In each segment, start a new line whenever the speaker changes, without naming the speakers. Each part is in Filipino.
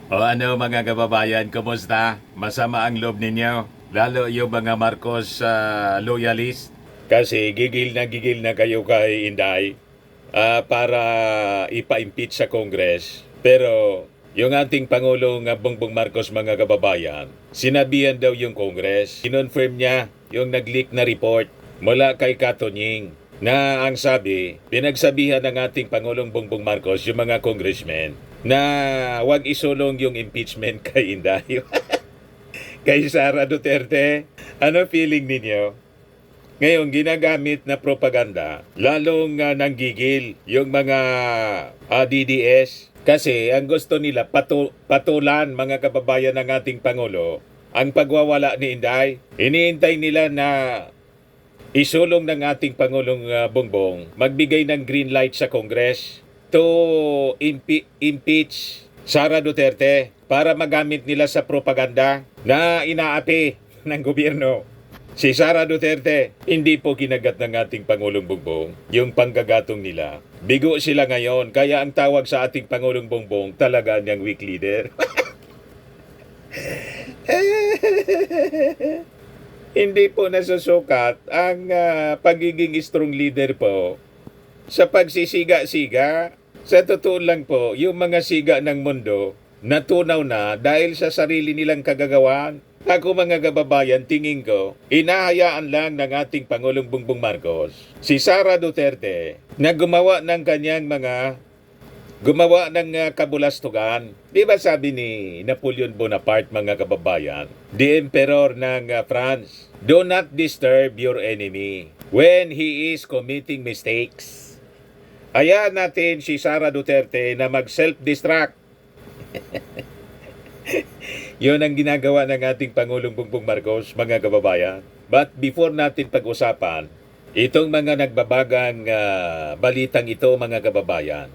O ano mga kababayan, kumusta? Masama ang loob ninyo? Lalo yung mga Marcos loyalist? Kasi gigil na kayo kay Inday para ipa-impeach sa Congress. Pero yung ating Pangulong Bongbong Marcos mga kababayan, sinabihan daw yung Congress. Kinonfirm niya yung nag-leak na report mula kay Katonying na ang sabi, pinagsabihan ng ating Pangulong Bongbong Marcos yung mga congressmen na wag isulong yung impeachment kay Inday. Kay Sara Duterte. Ano feeling ninyo? Ngayon, ginagamit na propaganda, lalong nanggigil yung mga DDS. Kasi ang gusto nila, patulan mga kababayan ng ating Pangulo, ang pagwawala ni Inday. Iniintay nila na isulong ng ating Pangulong Bongbong, magbigay ng green light sa Congress to impeach Sara Duterte para magamit nila sa propaganda na inaapi ng gobyerno. Si Sara Duterte, hindi po kinagat ng ating Pangulong Bongbong yung panggagatong nila. Bigo sila ngayon, kaya ang tawag sa ating Pangulong Bongbong talaga niyang weak leader. Hindi po nasusukat ang pagiging strong leader po sa pagsisiga-siga. Sa totoo lang po, yung mga siga ng mundo natunaw na dahil sa sarili nilang kagagawan. Ako mga kababayan, tingin ko, inahayaan lang ng ating Pangulong Bongbong Marcos si Sara Duterte na gumawa ng kabulastugan. Di ba sabi ni Napoleon Bonaparte mga kababayan, the Emperor ng France, do not disturb your enemy when he is committing mistakes. Hayaan natin si Sara Duterte na mag-self-destruct. Yun ang ginagawa ng ating Pangulong Bongbong Marcos, mga kababayan. But before natin pag-usapan, itong mga nagbabagang balitang ito, mga kababayan,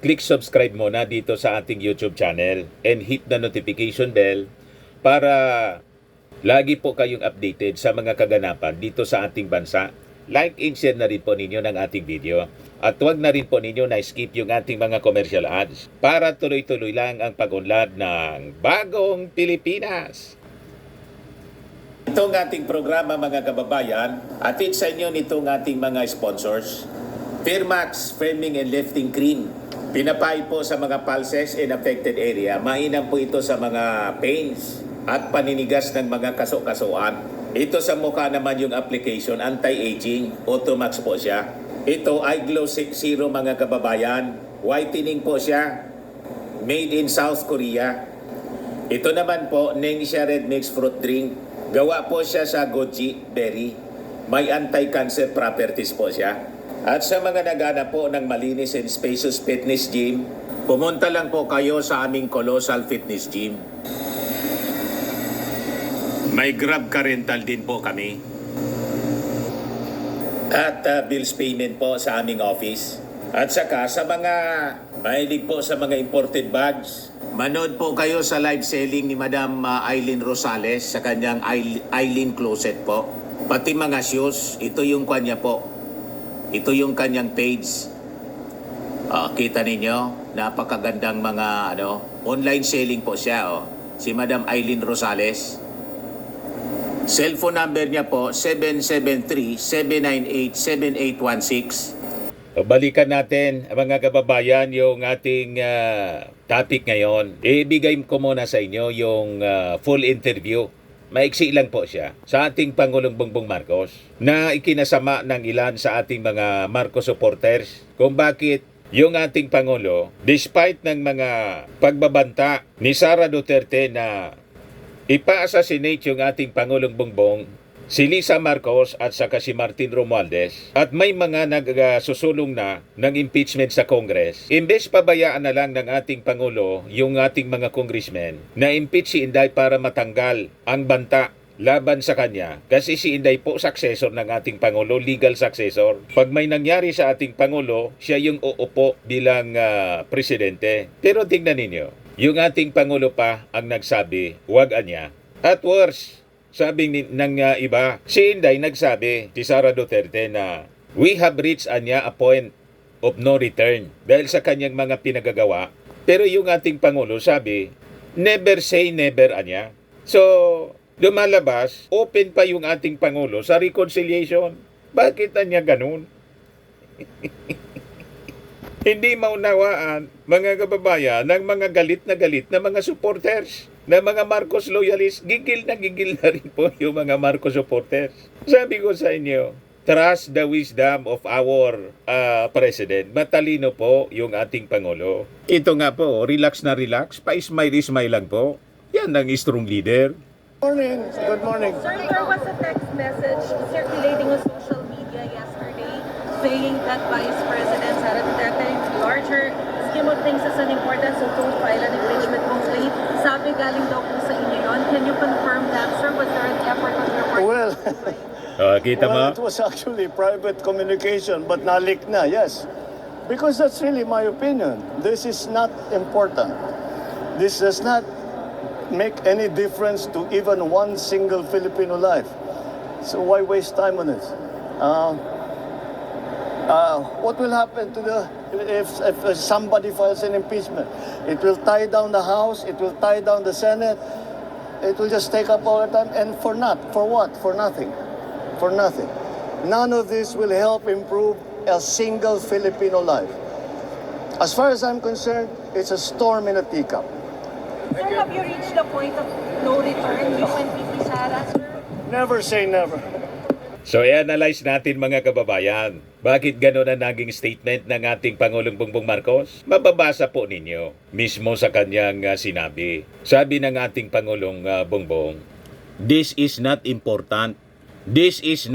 click subscribe muna dito sa ating YouTube channel and hit the notification bell para lagi po kayong updated sa mga kaganapan dito sa ating bansa. Like and share na rin po ninyo ng ating video. At huwag na rin po ninyo na-skip yung ating mga commercial ads para tuloy-tuloy lang ang pag-unlad ng Bagong Pilipinas. Itong ating programa mga kababayan, atid sa inyo nitong ating mga sponsors. Firmax Firming and Lifting Cream. Pinapay po sa mga pulses in affected area. Mainam po ito sa mga pains at paninigas ng mga kaso-kasuan. Ito sa mukha naman yung application, anti-aging, Automax po siya. Ito ay Glow Zero mga kababayan. Whitening po siya. Made in South Korea. Ito naman po, Nengxia Red Mix Fruit Drink. Gawa po siya sa goji berry. May anti-cancer properties po siya. At sa mga naghanap po ng malinis and spacious fitness gym, pumunta lang po kayo sa aming Colossal Fitness Gym. May Grab car rental din po kami. At bills payment po sa aming office. At saka sa mga mahilig po sa mga imported bags, manood po kayo sa live selling ni Madam Aileen Rosales sa kanyang Aileen Closet po. Pati mga shoes, ito yung kanya po. Ito yung kanyang page. Kita ninyo, napakagandang mga online selling po siya. Si Madam Aileen Rosales. Cellphone number niya po, 773-798-7816. Balikan natin, mga kababayan, yung ating topic ngayon. Ibigay ko muna sa inyo yung full interview. Maiksi lang po siya sa ating Pangulong Bongbong Marcos na ikinasama ng ilan sa ating mga Marcos supporters kung bakit yung ating Pangulo, despite ng mga pagbabanta ni Sara Duterte na ipa-assassinate yung ating Pangulong Bongbong, si Lisa Marcos at saka si Martin Romualdez, at may mga nagsusulong na ng impeachment sa Congress, imbes pabayaan na lang ng ating Pangulo yung ating mga congressmen na impeach si Inday para matanggal ang banta laban sa kanya. Kasi si Inday po successor ng ating Pangulo, legal successor. Pag may nangyari sa ating Pangulo, siya yung uupo bilang presidente. Pero tingnan ninyo, yung ating Pangulo pa ang nagsabi, wag anya. At worse, sabi ng iba, si Inday nagsabi, si Sara Duterte na we have reached anya a point of no return dahil sa kanyang mga pinagagawa. Pero yung ating Pangulo sabi, Never say never, anya. So, lumalabas, open pa yung ating Pangulo sa reconciliation. Bakit anya ganun? Hindi maunawaan, mga kababayan, ng mga galit na mga supporters, na mga Marcos loyalists. Gigil na rin po yung mga Marcos supporters. Sabi ko sa inyo, trust the wisdom of our President. Matalino po yung ating Pangulo. Ito nga po, relax na relax, pa-smile-smile lang po. Yan ang strong leader.
Morning. Good morning.
Sir, there was a text message circulating on social media yesterday saying that Vice President Sara Duterte, in the larger scheme of things, is an importance of don't file an impeachment complaint. Sabi galing daw po sa inyo yun. Can you confirm that, sir? Was there an effort on your part?
Well,
Kita mo?
well, it was actually private communication, but nalik na, yes. Because that's really my opinion. This is not important. This does not make any difference to even one single Filipino life. So why waste time on it? What will happen to if somebody files an impeachment? It will tie down the House. It will tie down the Senate. It will just take up all the time, and for what? For nothing. For nothing. None of this will help improve a single Filipino life. As far as I'm concerned, it's a storm in a teacup.
Sir, have you reached the point of no return, you and VP Sara, sir?
Never say never.
So i-analyze natin mga kababayan. Bakit gano'n ang naging statement ng ating Pangulong Bongbong Marcos? Mababasa po ninyo mismo sa kanyang sinabi. Sabi ng ating Pangulong Bongbong, this is not important. This does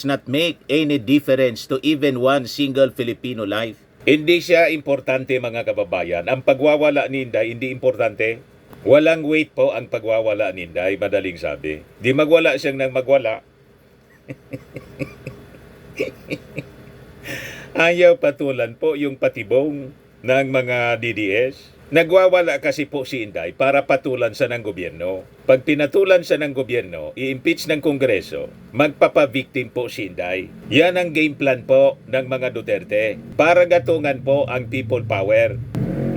not make any difference to even one single Filipino life. Hindi siya importante mga kababayan. Ang pagwawala ni Inday hindi importante. Walang weight po ang pagwawala ni Inday, madaling sabi. Di magwala siyang nang magwala. Ayaw patulan po yung patibong ng mga DDS. Nagwawala kasi po si Inday para patulan siya ng gobyerno. Pag pinatulan siya ng gobyerno, i-impeach ng Kongreso, magpapabiktim po si Inday. Yan ang game plan po ng mga Duterte. Para gatungan po ang people power.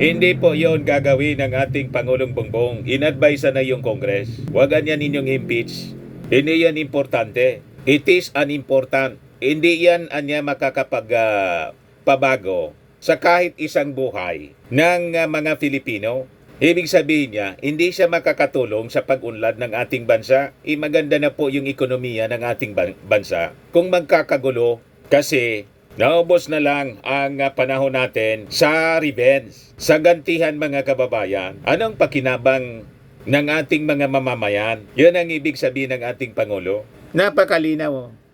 Hindi po yon gagawin ng ating Pangulong Bongbong. In-advise na yung Congress. Huwag yan ninyong impeach. Hindi yan importante. It is unimportant. Hindi yan anya makakapagpabago sa kahit isang buhay ng mga Filipino. Ibig sabihin niya, hindi siya makakatulong sa pag-unlad ng ating bansa. Maganda na po yung ekonomiya ng ating bansa kung magkakagulo kasi naubos na lang ang panahon natin sa revenge, sa gantihan mga kababayan. Anong pakinabang ng ating mga mamamayan? Yun ang ibig sabihin ng ating Pangulo. Napakalinaw.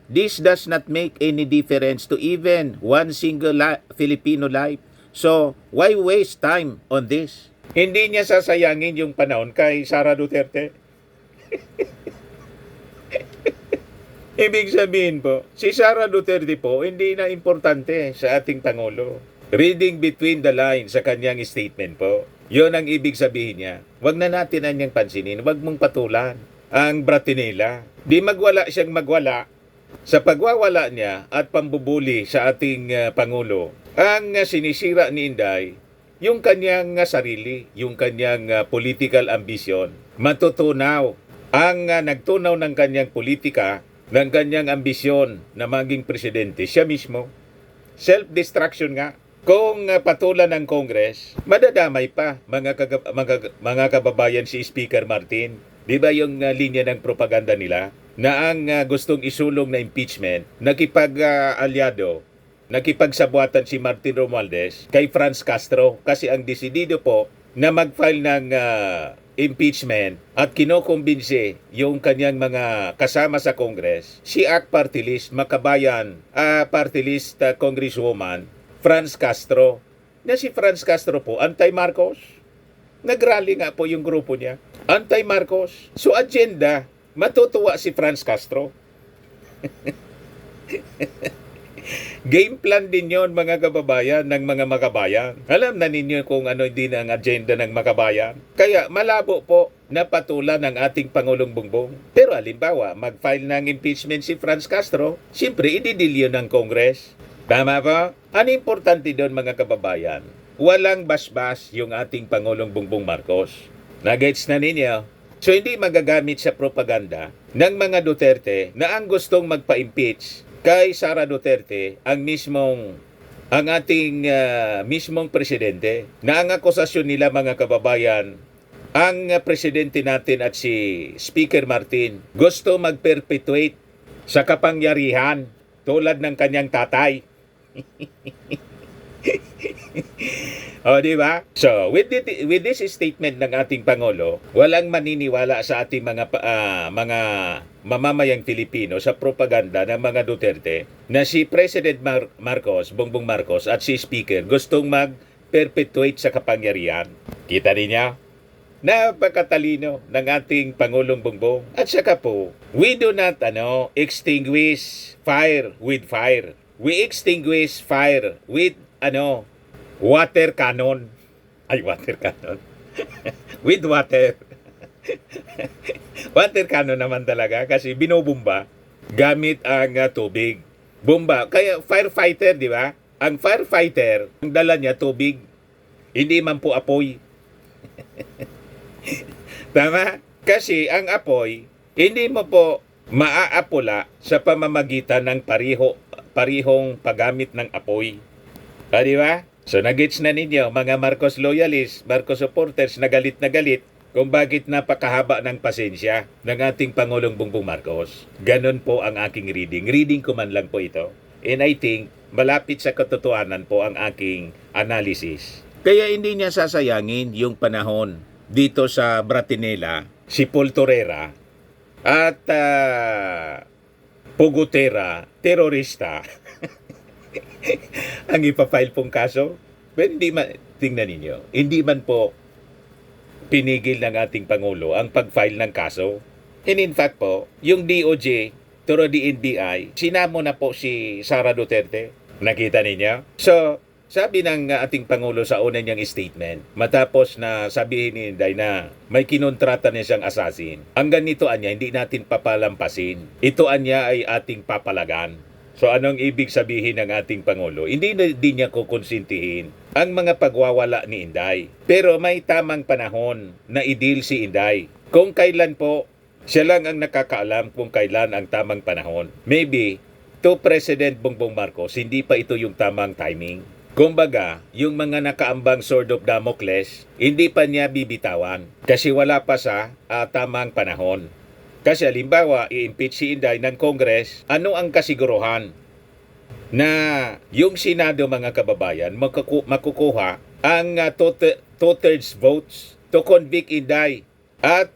This does not make any difference to even one single Filipino life. So, why waste time on this? Hindi niya sasayangin yung panahon kay Sara Duterte. Ibig sabihin po, si Sara Duterte po hindi na importante sa ating Pangulo. Reading between the lines sa kanyang statement po, yon ang ibig sabihin niya. Huwag na natin anyang pansinin, huwag mong patulan ang Bratinela. Di magwala siyang magwala. Sa pagwawala niya at pambubuli sa ating Pangulo, ang sinisira ni Inday, yung kanyang sarili, yung kanyang political ambition, matutunaw. Ang nagtunaw ng kanyang politika, ng kanyang ambisyon na maging presidente, siya mismo. Self-destruction nga. Kung patulan ng Congress, madadamay pa mga kababayan si Speaker Martin. Di ba yung linya ng propaganda nila na ang gustong isulong na impeachment, nakipag-alyado, nakipagsabuatan si Martin Romualdez kay Franz Castro kasi ang desidido po na mag-file ng impeachment at kinokumbinsi yung kanyang mga kasama sa Congress, si AK Party List, Makabayan Party List Congresswoman Franz Castro, na si Franz Castro po anti-Marcos. Nagrally nga po yung grupo niya, anti-Marcos. So agenda, matutuwa si Franz Castro. Game plan din yon mga kababayan ng mga makabayan. Alam na ninyo kung ano din ang agenda ng makabayan. Kaya malabo po na patulan ng ating Pangulong Bongbong. Pero halimbawa, mag-file ng impeachment si Franz Castro, siyempre ididilyo ng Congress. Tama ba? Ano importante doon mga kababayan? walang basbas yung ating Pangulong Bongbong Marcos. Nagets na ninyo? So hindi magagamit sa propaganda ng mga Duterte na ang gustong magpa-impeach kay Sara Duterte ang ating mismong presidente, na ang akusasyon nila, mga kababayan, ang presidente natin at si Speaker Martin gusto mag-perpetuate sa kapangyarihan tulad ng kanyang tatay. O, di ba? So, with this statement ng ating Pangulo, walang maniniwala sa ating mga mamamayang Pilipino sa propaganda ng mga Duterte na si President Marcos, Bongbong Marcos, at si Speaker gustong mag-perpetuate sa kapangyarihan. Kita niya? Napakatalino ng ating Pangulong Bongbong. At saka po, we do not extinguish fire with fire. We extinguish fire with water cannon. Ay, water cannon. With water. Water cannon naman talaga kasi binubumba gamit ang tubig. Bomba. Kaya firefighter, di ba? Ang firefighter, ang dala niya tubig. Hindi man po apoy. Tama? Kasi ang apoy, hindi mo po maaapula sa pamamagitan ng parihong paggamit ng apoy. Di ba? So nagets na ninyo, mga Marcos loyalists, Marcos supporters, na galit kung bakit napakahaba ng pasensya ng ating Pangulong Bongbong Marcos. Ganon po ang aking reading. Reading ko man lang po ito. And I think, malapit sa katotohanan po ang aking analysis. Kaya hindi niya sasayangin yung panahon dito sa Bratinela, si Paul Torrera at Pugutera, terorista, ang ipafile pong kaso. Pero hindi man, tingnan ninyo, hindi man po pinigil ng ating Pangulo ang pag-file ng kaso. And in fact po, yung DOJ, turo DNBI, sinamo na po si Sara Duterte. Nakita ninyo? So, sabi ng ating Pangulo sa una niyang statement, matapos na sabihin ni Inday na may kinontrata niya siyang assassin, ang ganito anya, hindi natin papalampasin. Ito anya ay ating papalagan. So anong ibig sabihin ng ating Pangulo? Hindi niya kukonsintihin ang mga pagwawala ni Inday. Pero may tamang panahon na i-deal si Inday. Kung kailan po, siya lang ang nakakaalam kung kailan ang tamang panahon. Maybe, to President Bongbong Marcos, hindi pa ito yung tamang timing. Kumbaga, yung mga nakaambang sword of Damocles, hindi pa niya bibitawan kasi wala pa sa tamang panahon. Kasi halimbawa, i-impeach si Inday ng Congress, ano ang kasiguruhan na yung Senado, mga kababayan, makukuha ang two-thirds votes to convict Inday at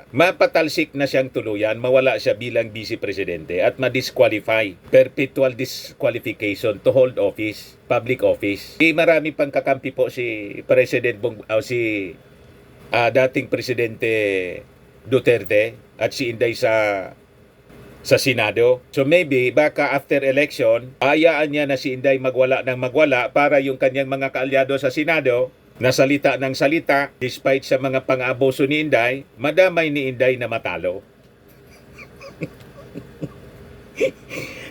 mapatalsik na siyang tuluyan, mawala siya bilang Vice Presidente at ma-disqualify, perpetual disqualification to hold office, public office. Marami pang kakampi po si dating Presidente Duterte at si Inday sa Senado. So maybe baka after election, ayaan niya na si Inday magwala ng magwala para yung kanyang mga kaalyado sa Senado na salita ng salita despite sa mga pang-abuso ni Inday, madamay ni Inday na matalo.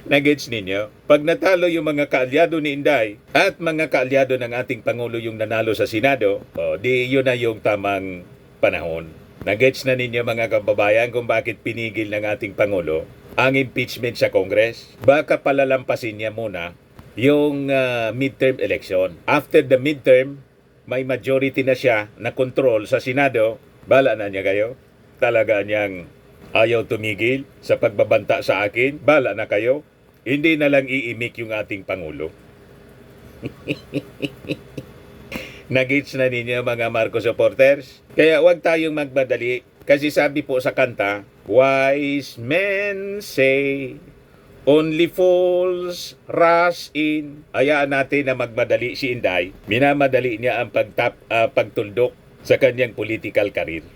Nagets ninyo? Pag natalo yung mga kaalyado ni Inday at mga kaalyado ng ating Pangulo yung nanalo sa Senado, di yun na yung tamang panahon. Nagets na ninyo, mga kababayan, kung bakit pinigil ng ating Pangulo ang impeachment sa Congress? Baka palalampasin niya muna yung midterm election. After the midterm, may majority na siya na control sa Senado. Bala na niya kayo. Talaga niyang ayaw tumigil sa pagbabanta sa akin. Bala na kayo. Hindi na lang iimik yung ating Pangulo. Nagets na ninyo, mga Marcos supporters? Kaya huwag tayong magmadali. Kasi sabi po sa kanta, wise men say, only fools rush in. Hayaan natin na magmadali si Inday. Minamadali niya ang pagtuldok sa kanyang political career.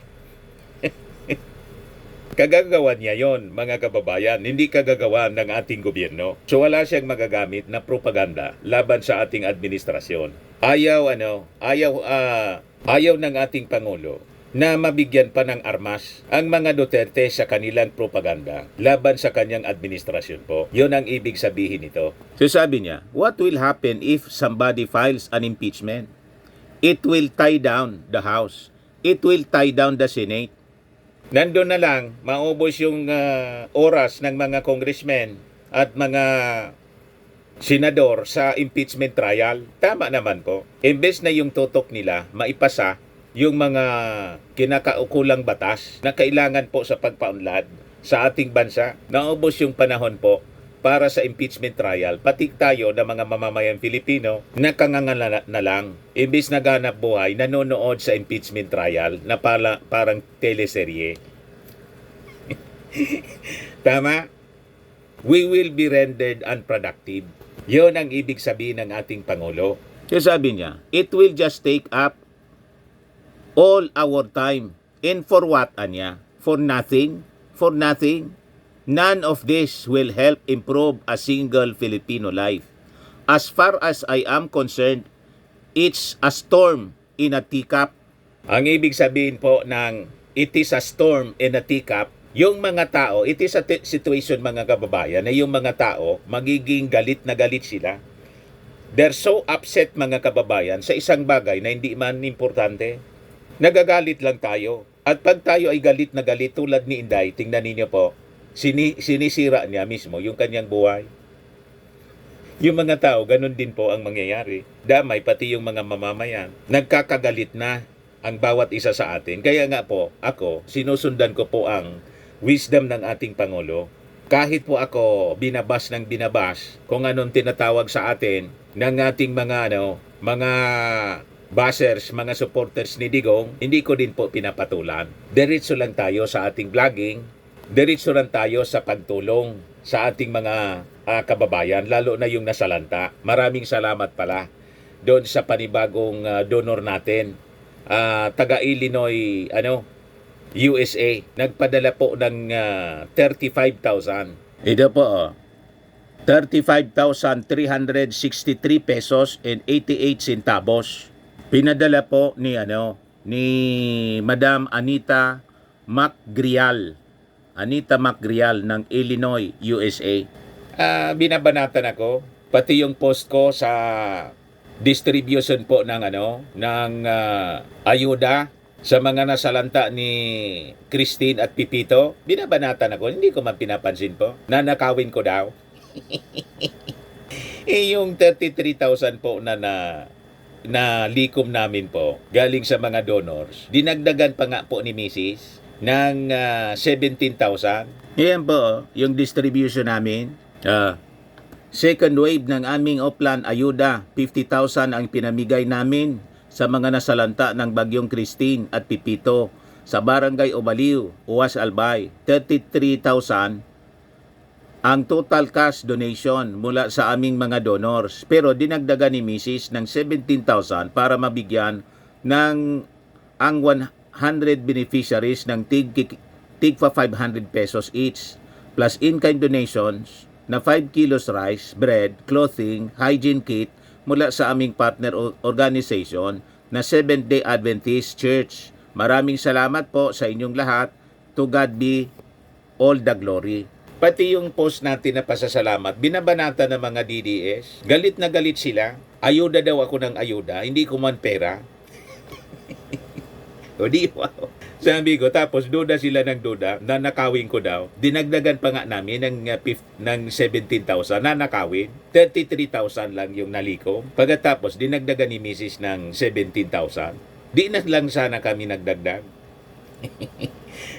Kagagawan niya yon, mga kababayan, hindi kagagawan ng ating gobyerno. So wala siyang magagamit na propaganda laban sa ating administrasyon. Ayaw ng ating Pangulo na mabigyan pa ng armas ang mga Duterte sa kanilang propaganda laban sa kanyang administrasyon po. Yun ang ibig sabihin nito. So sabi niya, what will happen if somebody files an impeachment? it will tie down the House. It will tie down the Senate. Nandun na lang, maubos yung oras ng mga congressmen at mga senador sa impeachment trial. Tama naman po. Imbes na yung tutok nila, maipasa yung mga kinakaukulang batas na kailangan po sa pagpaunlad sa ating bansa. Naubos yung panahon po para sa impeachment trial. Pati tayo na mga mamamayang Pilipino, nakangangala na lang. Imbis na ganap buhay, nanonood sa impeachment trial na parang teleserye. Tama? We will be rendered unproductive. Yun ang ibig sabihin ng ating Pangulo. Yung sabi niya, it will just take up all our time. And for what, Anya? For nothing? For nothing? None of this will help improve a single Filipino life. As far as I am concerned, it's a storm in a teacup. Ang ibig sabihin po ng it is a storm in a teacup, yung mga tao, it is a situation mga kababayan, na yung mga tao, magiging galit na galit sila. They're so upset mga kababayan sa isang bagay na hindi man importante. Nagagalit lang tayo. At pag tayo ay galit na galit tulad ni Inday, tingnan ninyo po, sinisira niya mismo yung kanyang buhay. Yung mga tao, ganun din po ang mangyayari. Damay, pati yung mga mamamayan. Nagkakagalit na ang bawat isa sa atin. Kaya nga po, ako, sinusundan ko po ang wisdom ng ating Pangulo. Kahit po ako binabas ng binabas kung anong tinatawag sa atin ng ating mga bashers, mga supporters ni Digong, hindi ko din po pinapatulan. Diretso lang tayo sa ating vlogging. Diretso lang tayo sa pagtulong sa ating mga kababayan, lalo na yung nasalanta. Maraming salamat pala doon sa panibagong donor natin, taga Illinois, USA. Nagpadala po ng 35,000. Ito po, 35,363 pesos and 88 centavos. Pinadala po ni Madam Anita McGrial. Anita McGrial ng Illinois, USA. Binabanatan ako, pati yung post ko sa distribution po ng ayuda sa mga nasalanta ni Christine at Pipito. Binabanatan ako, hindi ko man pinapansin po. Nanakawin ko daw. Yung 33,000 po na likom namin po, galing sa mga donors, dinagdagan pa nga po ni Mrs. ng 17,000. Yan po, yung distribution namin. Second wave ng aming Oplan Ayuda, 50,000 ang pinamigay namin sa mga nasalanta ng Bagyong Christine at Pipito sa Barangay Obaliw, Uwas Albay. 33,000 ang total cash donation mula sa aming mga donors. Pero dinagdagan ni Mrs. ng 17,000 para mabigyan ng ang 100 beneficiaries ng tigpa 500 pesos each, plus in-kind donations na 5 kilos rice, bread, clothing, hygiene kit mula sa aming partner organization na Seventh-day Adventist Church. Maraming salamat po sa inyong lahat. To God be all the glory. Pati yung post natin na pasasalamat, binabanata ng mga DDS. Galit na galit sila. Ayuda daw ako ng ayuda, hindi ko man pera. O di, wow. Sabi ko, tapos duda sila ng duda, nanakawin ko daw. Dinagdagan pa nga namin ng 17,000, nanakawin. 33,000 lang yung naliko. Pagkatapos, dinagdagan ni Mrs. ng 17,000. Di na lang sana kami nagdagdag.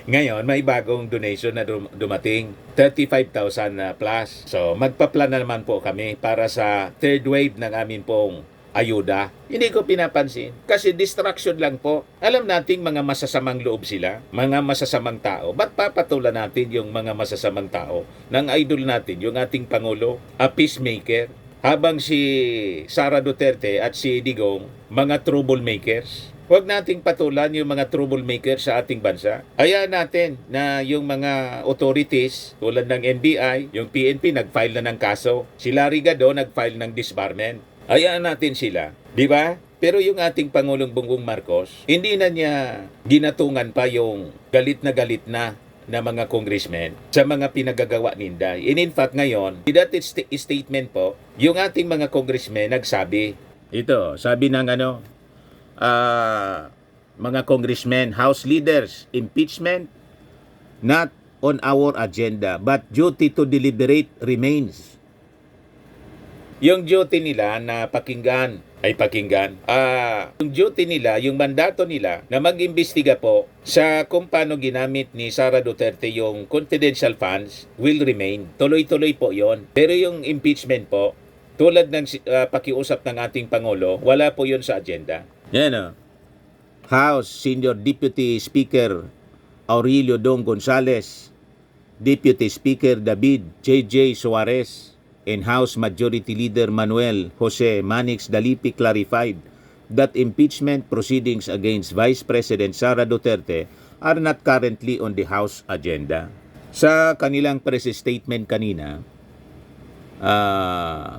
Ngayon, may bagong donation na dumating, 35,000 plus. So, magpa-plan na naman po kami para sa third wave ng amin pong ayuda. Hindi ko pinapansin. Kasi distraction lang po. Alam nating mga masasamang loob sila, mga masasamang tao. Ba't papatulan natin yung mga masasamang tao ng idol natin, yung ating Pangulo, a peacemaker? Habang si Sara Duterte at si Digong, mga troublemakers. Huwag nating patulan yung mga troublemakers sa ating bansa. Hayaan natin na yung mga authorities, tulad ng NBI, yung PNP, nag-file na ng kaso. Si Larry Gado, nag-file ng disbarment. Hayaan natin sila, di ba? Pero yung ating Pangulong Bongbong Marcos, hindi na niya ginatungan pa yung galit na mga congressmen sa mga pinagagawa ni Inday. And in fact, ngayon, in that statement po, yung ating mga congressmen nagsabi, ito, sabi ng mga congressmen, House leaders, impeachment not on our agenda, but duty to deliberate remains. Yung duty nila na yung duty nila, yung mandato nila na mag-imbestiga po sa kung paano ginamit ni Sara Duterte yung confidential funds will remain. Tuloy-tuloy po yon. Pero yung impeachment po, tulad ng pakiusap ng ating Pangulo, wala po yun sa agenda. Yan o. House Senior Deputy Speaker Aurelio Dong Gonzales, Deputy Speaker David J.J. Suarez, and House Majority Leader Manuel Jose Manix Dalipi clarified that impeachment proceedings against Vice President Sara Duterte are not currently on the House agenda. Sa kanilang press statement kanina,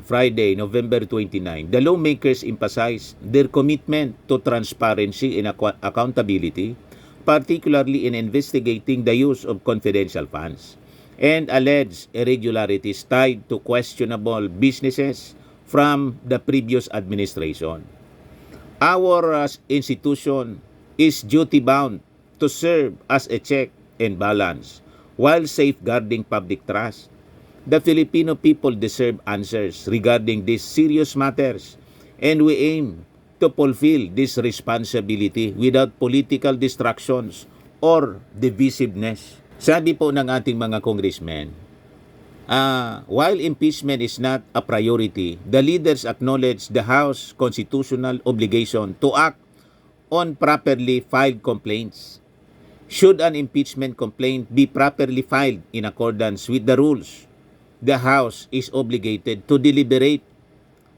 Friday, November 29, the lawmakers emphasized their commitment to transparency and accountability, particularly in investigating the use of confidential funds and alleged irregularities tied to questionable businesses from the previous administration. Our institution is duty-bound to serve as a check and balance while safeguarding public trust. The Filipino people deserve answers regarding these serious matters, and we aim to fulfill this responsibility without political distractions or divisiveness. Sabi po ng ating mga congressmen, while impeachment is not a priority, the leaders acknowledge the House constitutional obligation to act on properly filed complaints. Should an impeachment complaint be properly filed in accordance with the rules, the House is obligated to deliberate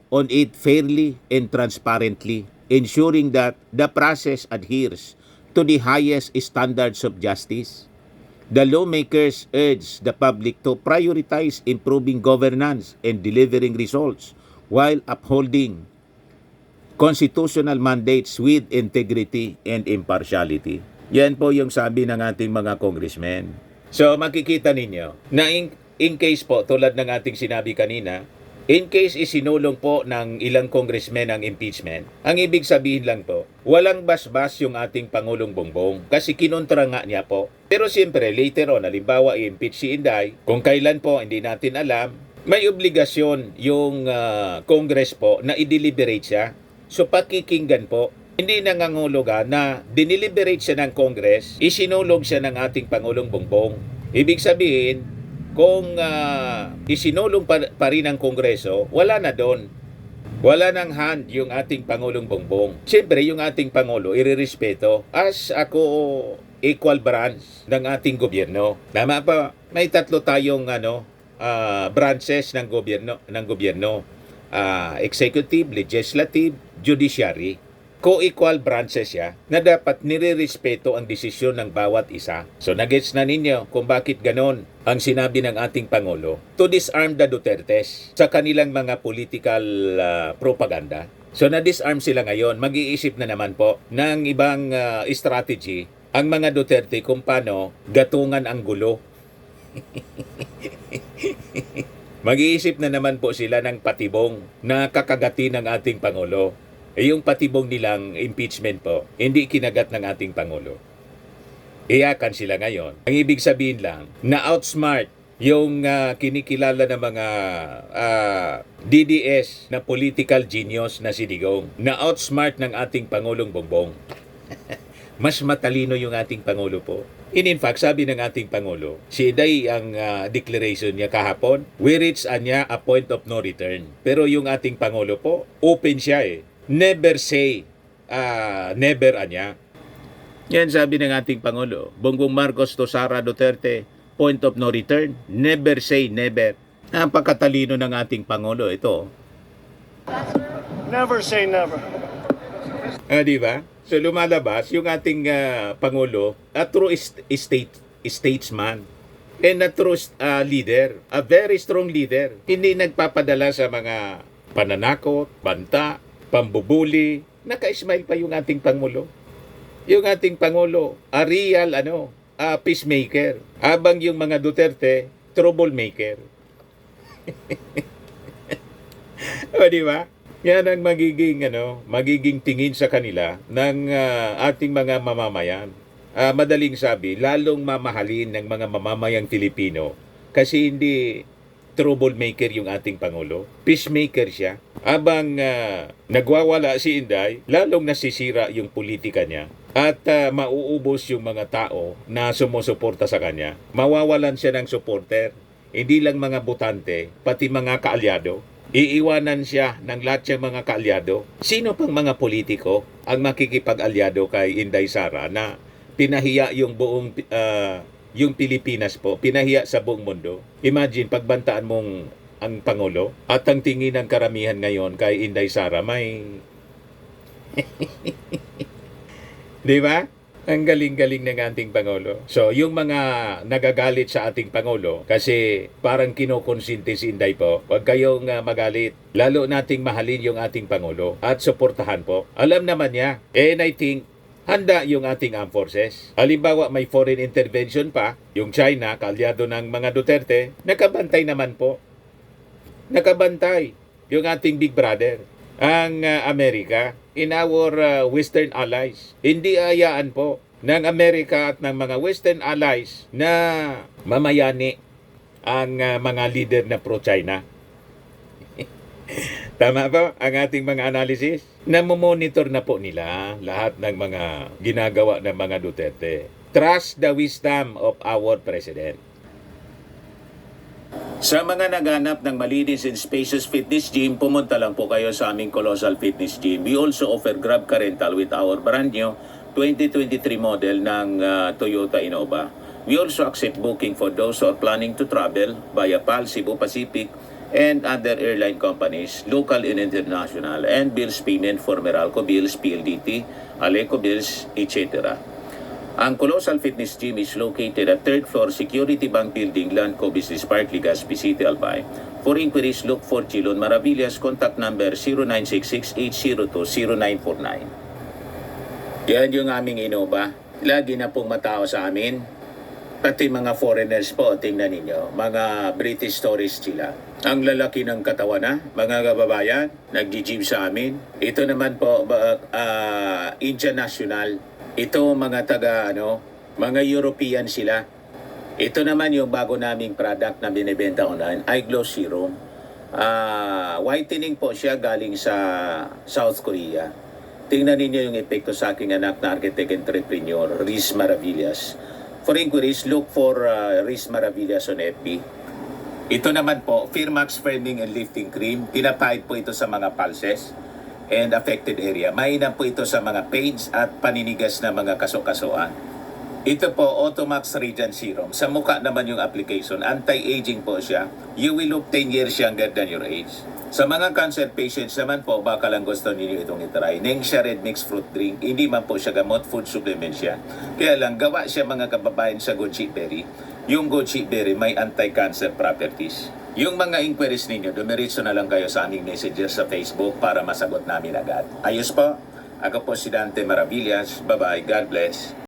on it fairly and transparently, ensuring that the process adheres to the highest standards of justice. The lawmakers urge the public to prioritize improving governance and delivering results while upholding constitutional mandates with integrity and impartiality. Yan po yung sabi ng ating mga congressmen. So makikita ninyo na in case po, tulad ng ating sinabi kanina, in case isinulong po ng ilang congressmen ang impeachment, ang ibig sabihin lang po, walang basbas yung ating Pangulong Bongbong kasi kinontra nga niya po. Pero siyempre, later on, halimbawa i-impeach si Inday, kung kailan po, hindi natin alam, may obligasyon yung Congress po na i-deliberate siya. So pakikinggan po, hindi nangangulugan na diniliberate siya ng Congress, isinulong siya ng ating Pangulong Bongbong. Ibig sabihin, kung isinulong pa rin ng Kongreso, wala na doon. Wala nang hand yung ating Pangulong Bongbong. Siyempre, yung ating Pangulo, irerespeto as ako equal branch ng ating gobyerno. Tama pa, may tatlo tayong branches ng gobyerno. Executive, legislative, judiciary. Co-equal branches siya na dapat nire-respeto ang desisyon ng bawat isa. So nagets na ninyo kung bakit ganon ang sinabi ng ating Pangulo to disarm the Dutertes sa kanilang mga political propaganda. So na-disarm sila ngayon, mag-iisip na naman po ng ibang strategy ang mga Duterte kung paano gatungan ang gulo. Mag-iisip na naman po sila ng patibong na kakagati ng ating Pangulo. Yung patibong nilang impeachment po, hindi kinagat ng ating Pangulo. Iyakan sila ngayon. Ang ibig sabihin lang, na outsmart yung kinikilala ng mga DDS na political genius na si Digong. Na outsmart ng ating Pangulong Bongbong. Mas matalino yung ating Pangulo po. In fact, sabi ng ating Pangulo, si Inday ang declaration niya kahapon, we reach a point of no return. Pero yung ating Pangulo po, open siya eh. Never say never anya. Yan sabi ng ating Pangulo. Bongbong Marcos to Sara Duterte, point of no return. Never say never. Napakatalino ng ating Pangulo ito.
Never say never.
Di ba? So lumalabas yung ating Pangulo, a true statesman and a true leader, a very strong leader. Hindi nagpapadala sa mga pananakot, banta, pambubuli. Naka-smile pa yung ating Pangulo. Yung ating Pangulo, a real peacemaker. Habang yung mga Duterte, troublemaker. O di ba? Yan ang magiging tingin sa kanila ng ating mga mamamayan. Madaling sabi, lalong mamahalin ng mga mamamayang Pilipino kasi hindi troublemaker yung ating Pangulo. Peacemaker siya. Abang nagwawala si Inday, lalong nasisira yung politika niya at mauubos yung mga tao na sumusuporta sa kanya. Mawawalan siya ng supporter. Hindi lang mga botante, pati mga kaalyado. Iiwanan siya ng lahat siyang mga kaalyado. Sino pang mga politiko ang makikipag-alyado kay Inday Sara na pinahiya yung buong yung Pilipinas po, pinahiya sa buong mundo? Imagine, pagbantaan mong ang Pangulo at ang tingin ng karamihan ngayon kay Inday Sara may... Di ba? Ang galing-galing ng ating Pangulo. So, yung mga nagagalit sa ating Pangulo, kasi parang kinukonsinti si Inday po, huwag kayong magalit. Lalo nating mahalin yung ating Pangulo at suportahan po. Alam naman niya. And I think, handa yung ating armed forces. Halimbawa, may foreign intervention pa, yung China, kaalyado ng mga Duterte, nakabantay naman po. Nakabantay yung ating big brother. Ang Amerika, in our Western allies. Hindi ayaan po ng Amerika at ng mga Western allies na mamayani ang mga leader na pro-China. Tama po ang ating mga analysis? Namomonitor na po nila lahat ng mga ginagawa ng mga Duterte. Trust the wisdom of our President. Sa mga naghanap ng malinis and spacious fitness gym, pumunta lang po kayo sa aming Colossal Fitness Gym. We also offer Grab Car Rental with our brand new 2023 model ng Toyota Innova. We also accept booking for those who are planning to travel via PAL, Cebu Pacific, and other airline companies, local and international, and bills payment for Meralco Bills, PLDT, Aleco Bills, etc. Ang Colossal Fitness Gym is located at 3rd floor Security Bank Building, Landco Business Park, Legazpi City, Albay. For inquiries, look for Chilon Maravillas. Contact number 0966-802-0949. Yan yung aming Innova. Lagi na pong matao sa amin. Pati mga foreigners po, tingnan ninyo. Mga British tourists sila. Ang lalaki ng katawan na, mga kababayan, nag-gym sa amin. Ito naman po, Indian National. Ito mga mga European sila. Ito naman yung bago naming product na binibenta online, Eye Glow Serum. Whitening po siya galing sa South Korea. Tingnan ninyo yung epekto sa aking anak na architect entrepreneur, Riz Maravillas. For inquiries, look for Riz Maravillas on FB. Ito naman po, Firmax Firming and Lifting Cream. Pinapahid po ito sa mga pulses and affected area. Mainam po ito sa mga pains at paninigas na mga kaso-kasuan. Ito po, Automax Radiant Serum. Sa mukha naman yung application. Anti-aging po siya. You will look 10 years younger than your age. Sa mga cancer patients naman po, baka lang gusto ninyo itong itry. Nengxia Red Mixed Fruit Drink. Hindi man po siya gamot, food supplement siya. Kaya lang, gawa siya mga kababayan sa goji berry. Yung goji berry may anti-cancer properties. Yung mga inquiries ninyo, dumiritso na lang kayo sa aming messenger sa Facebook para masagot namin agad. Ayos po. Ako po si Dante Maravillas. Bye-bye. God bless.